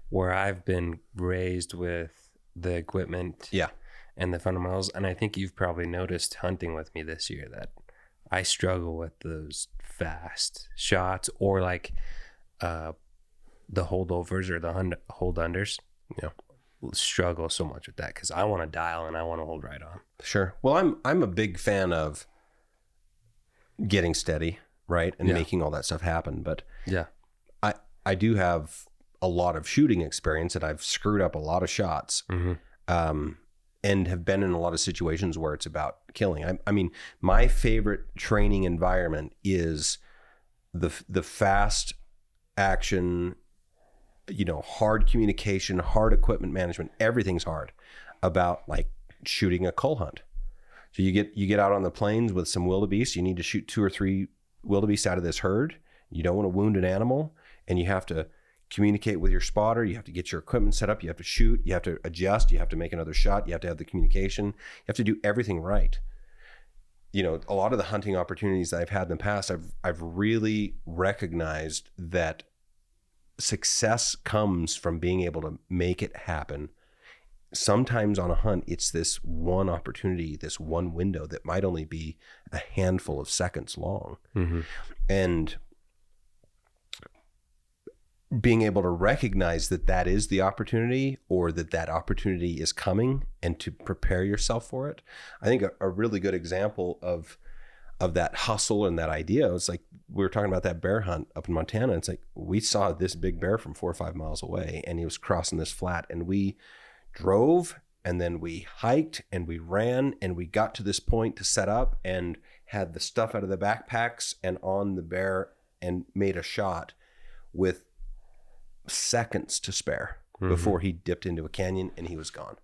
where I've been raised with the equipment and the fundamentals. And I think you've probably noticed hunting with me this year that I struggle with those fast shots, or like the holdovers or the hold unders. Struggle so much with that because I want to dial and I want to hold right on. Sure. Well, I'm a big fan of getting steady, right, and making all that stuff happen. But I do have a lot of shooting experience, and I've screwed up a lot of shots, and have been in a lot of situations where it's about killing. I mean, my favorite training environment is the fast action, hard communication, hard equipment management. Everything's hard about like shooting a cull hunt. So you get out on the plains with some wildebeest. You need to shoot 2 or 3 wildebeest out of this herd. You don't want to wound an animal, and you have to communicate with your spotter. You have to get your equipment set up. You have to shoot. You have to adjust. You have to make another shot. You have to have the communication. You have to do everything right. A lot of the hunting opportunities that I've had in the past, I've really recognized that success comes from being able to make it happen. Sometimes on a hunt, it's this one opportunity, this one window that might only be a handful of seconds long. Mm-hmm. And being able to recognize that that is the opportunity, or that that opportunity is coming, and to prepare yourself for it. I think a really good example of that hustle and that idea was like, we were talking about that bear hunt up in Montana. It's like, we saw this big bear from 4 or 5 miles away, and he was crossing this flat, and we drove, and then we hiked, and we ran, and we got to this point to set up, and had the stuff out of the backpacks and on the bear, and made a shot with seconds to spare before he dipped into a canyon, and he was gone.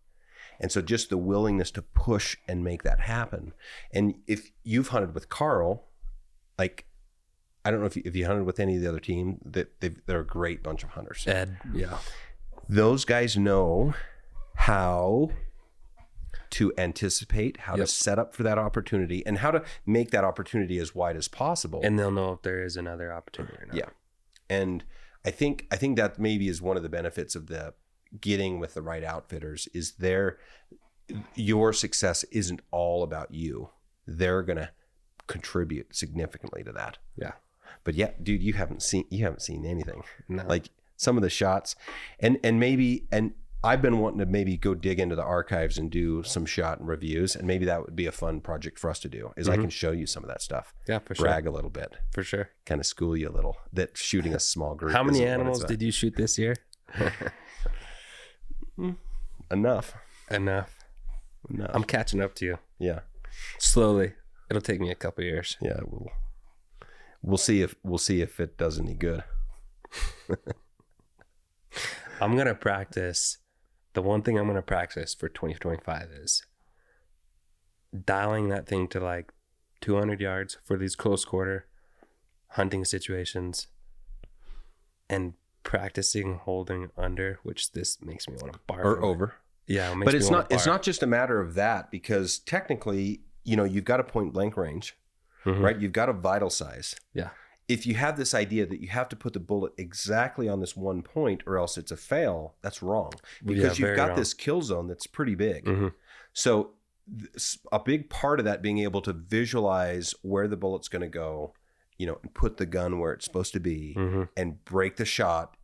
And so just the willingness to push and make that happen. And if you've hunted with Carl, like, I don't know if you hunted with any of the other team, that they're a great bunch of hunters. Ed, yeah. Those guys know how to anticipate, how to set up for that opportunity, and how to make that opportunity as wide as possible. And they'll know if there is another opportunity or not. Yeah. And I think that maybe is one of the benefits of the getting with the right outfitters, is your success isn't all about you. They're going to contribute significantly to that. Yeah. But yeah, dude, you haven't seen anything. No. Like some of the shots, and I've been wanting to maybe go dig into the archives and do some shot and reviews, and maybe that would be a fun project for us to do, is I can show you some of that stuff. Yeah, for sure. Brag a little bit. For sure. Kind of school you a little, that shooting a small group. How many animals did you shoot this year? Enough. I'm catching up to you. Yeah. Slowly. It'll take me a couple years. Yeah, we'll see if it does any good. I'm going to practice. The one thing I'm going to practice for 2025 is dialing that thing to like 200 yards for these close quarter hunting situations, and practicing holding under, which this makes me want to barf. Or over. Yeah. But it's not just a matter of that, because technically, you've got a point blank range, right? You've got a vital size. Yeah. If you have this idea that you have to put the bullet exactly on this one point or else it's a fail, that's wrong, because you've got this kill zone that's pretty big. So a big part of that, being able to visualize where the bullet's going to go, and put the gun where it's supposed to be, and break the shot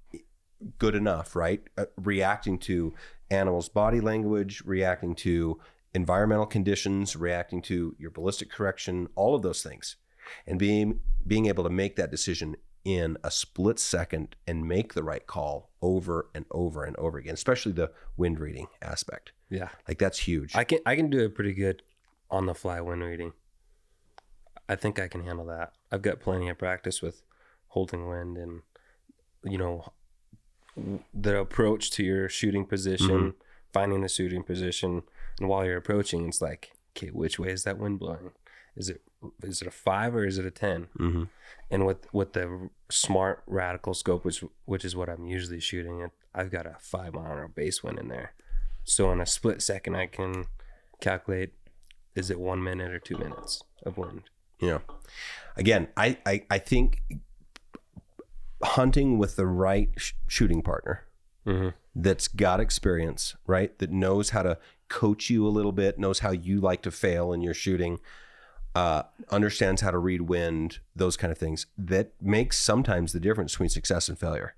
good enough, right? Reacting to animals' body language, reacting to environmental conditions, reacting to your ballistic correction, all of those things. And being able to make that decision in a split second and make the right call over and over and over again, especially the wind reading aspect. Yeah. Like, that's huge. I can do it pretty good on the fly wind reading. I think I can handle that. I've got plenty of practice with holding wind and, the approach to your shooting position, finding the shooting position. And while you're approaching, it's like, okay, which way is that wind blowing? Is it a 5 or is it a 10? And with the smart radical scope, which is what I'm usually shooting at, I've got a 5 mile an hour base wind in there. So in a split second, I can calculate, is it 1 minute or 2 minutes of wind? Yeah. Again, I think hunting with the right shooting partner that's got experience, right? That knows how to coach you a little bit, knows how you like to fail in your shooting, understands how to read wind, those kind of things, that makes sometimes the difference between success and failure.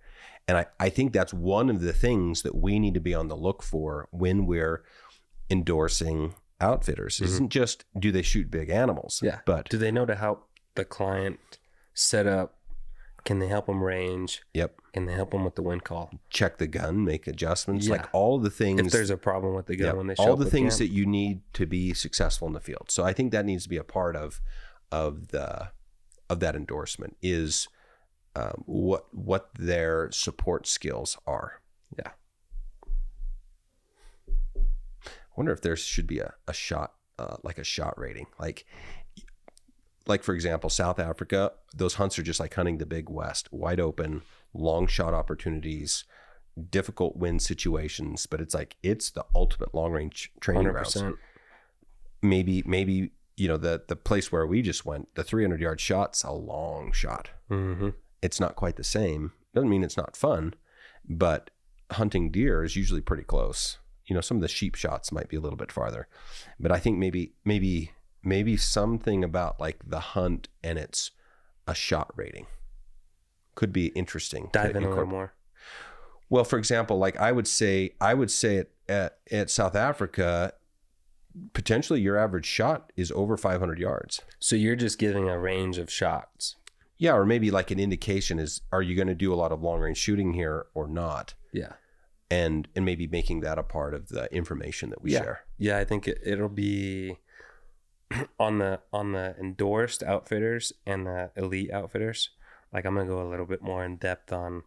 And I think that's one of the things that we need to be on the look for when we're endorsing outfitters. It isn't just, do they shoot big animals? Yeah. But do they know to help the client set up? Can they help them range? Yep. Can they help them with the wind call? Check the gun, make adjustments, Yeah. like all the things. If there's a problem with the gun when they show all up the with things camp. that you need to be successful in the field. So I think that needs to be a part of that endorsement, is what their support skills are. Yeah. I wonder if there should be a shot, like a shot rating, like for example, South Africa, those hunts are just like hunting the big West, wide open, long shot opportunities, difficult wind situations, but it's the ultimate long range training 100%. routes. Maybe the place where we just went, the 300-yard shot's a long shot. It's not quite the same, Doesn't mean it's not fun, but hunting deer is usually pretty close. Some of the sheep shots might be a little bit farther, but I think maybe something about like the hunt and it's a shot rating could be interesting. Dive in a little more. Well, for example, like I would say at South Africa, potentially your average shot is over 500 yards. So you're just giving a range of shots. Yeah, or maybe like an indication is, are you going to do a lot of long range shooting here or not? Yeah. And maybe making that a part of the information that we share. Yeah, I think it'll be on the endorsed outfitters and the elite outfitters. Like I'm going to go a little bit more in depth on,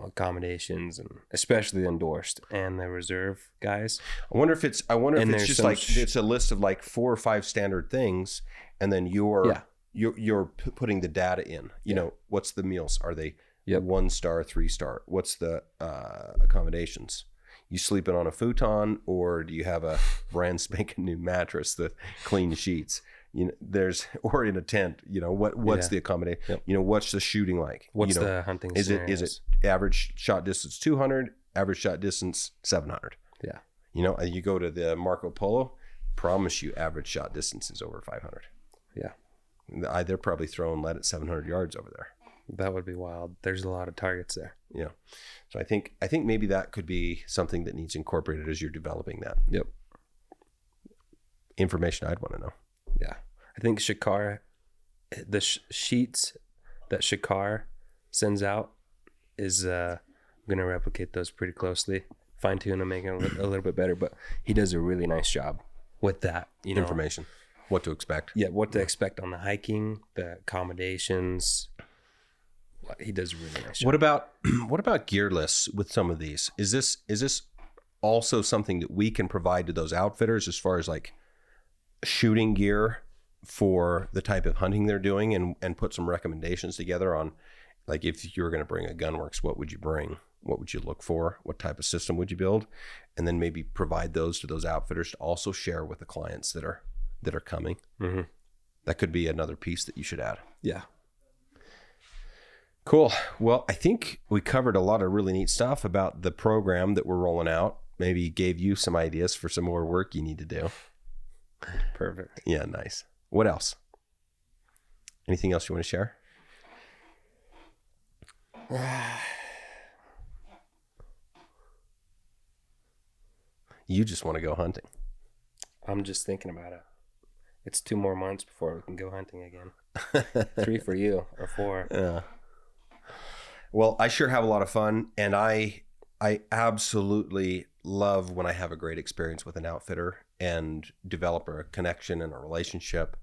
accommodations, and especially the endorsed and the reserve guys. I wonder if it's just like it's a list of like 4 or 5 standard things, and then you're putting the data in. What's the meals? Are they 1 star, 3 star? What's the accommodations? You sleeping on a futon, or do you have a brand spanking new mattress, the clean sheets? Or in a tent. What's the accommodation? Yep. What's the shooting like? What's the hunting scenarios? Is it average shot distance 200, average shot distance 700? Yeah. And you go to the Marco Polo, promise you average shot distance is over 500. Yeah. They're probably throwing lead at 700 yards over there. That would be wild. There's a lot of targets there. Yeah. So I think maybe that could be something that needs incorporated as you're developing that. Yep. Information I'd want to know. Yeah. I think Shakar, the sheets that Shakar sends out is going to replicate those pretty closely, fine tune and make it a little bit better. But he does a really nice job with that, information, what to expect. Yeah, what to expect on the hiking, the accommodations. He does a really nice job. What about gear lists with some of these? Is this also something that we can provide to those outfitters as far as like shooting gear for the type of hunting they're doing, and put some recommendations together on, like, if you were going to bring a Gunwerks, what would you bring? What would you look for? What type of system would you build? And then maybe provide those to those outfitters to also share with the clients that are coming. Mm-hmm. That could be another piece that you should add. Yeah. Cool. Well, I think we covered a lot of really neat stuff about the program that we're rolling out. Maybe gave you some ideas for some more work you need to do. Perfect. Yeah, nice. What else? Anything else you want to share? You just want to go hunting. I'm just thinking about it. It's 2 more months before we can go hunting again. 3 for you, or 4. Yeah. Well, I sure have a lot of fun, and I absolutely love when I have a great experience with an outfitter and develop a connection and a relationship.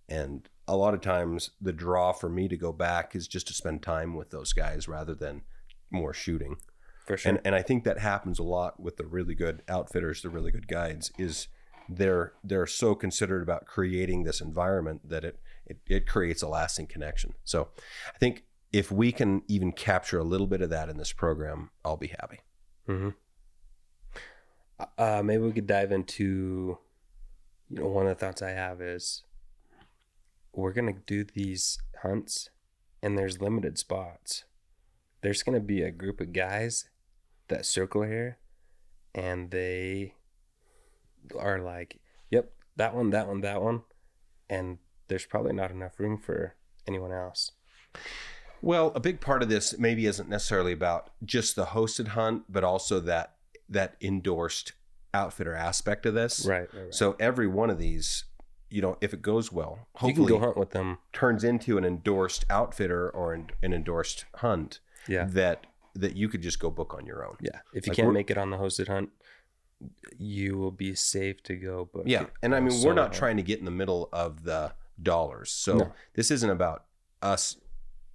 And a lot of times the draw for me to go back is just to spend time with those guys rather than more shooting. For sure. And I think that happens a lot with the really good outfitters, the really good guides, is they're so considerate about creating this environment that it creates a lasting connection. So I think if we can even capture a little bit of that in this program, I'll be happy. Mm-hmm. Maybe we could dive into, one of the thoughts I have is we're going to do these hunts and there's limited spots. There's going to be a group of guys that circle here and they are like, yep, that one. And there's probably not enough room for anyone else. Well, a big part of this maybe isn't necessarily about just the hosted hunt, but also that endorsed outfitter aspect of this. Right. So every one of these, if it goes well, hopefully you can go hunt with them, turns into an endorsed outfitter or an endorsed hunt. Yeah. That you could just go book on your own. Yeah. If you can't make it on the hosted hunt, you will be safe to go book. Yeah. And I mean, we're not trying to get in the middle of the dollars. So This isn't about us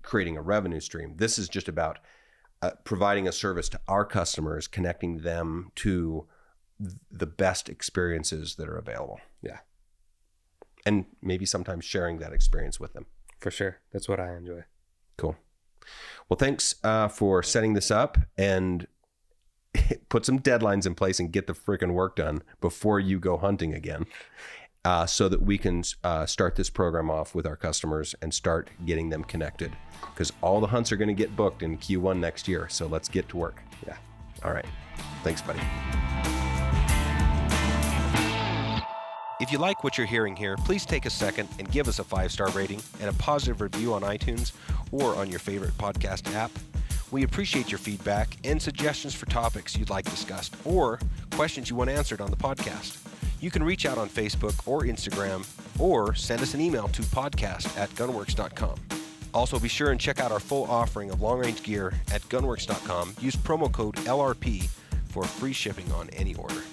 creating a revenue stream. This is just about providing a service to our customers, connecting them to the best experiences that are available. Yeah. And maybe sometimes sharing that experience with them. For sure. That's what I enjoy. Cool. Well, thanks for setting this up, and put some deadlines in place and get the freaking work done before you go hunting again. so that we can start this program off with our customers and start getting them connected, because all the hunts are going to get booked in Q1 next year. So let's get to work. Yeah. All right. Thanks, buddy. If you like what you're hearing here, please take a second and give us a 5-star rating and a positive review on iTunes or on your favorite podcast app. We appreciate your feedback and suggestions for topics you'd like discussed or questions you want answered on the podcast. You can reach out on Facebook or Instagram, or send us an email to podcast@gunwerks.com. Also, be sure and check out our full offering of long-range gear at gunwerks.com. Use promo code LRP for free shipping on any order.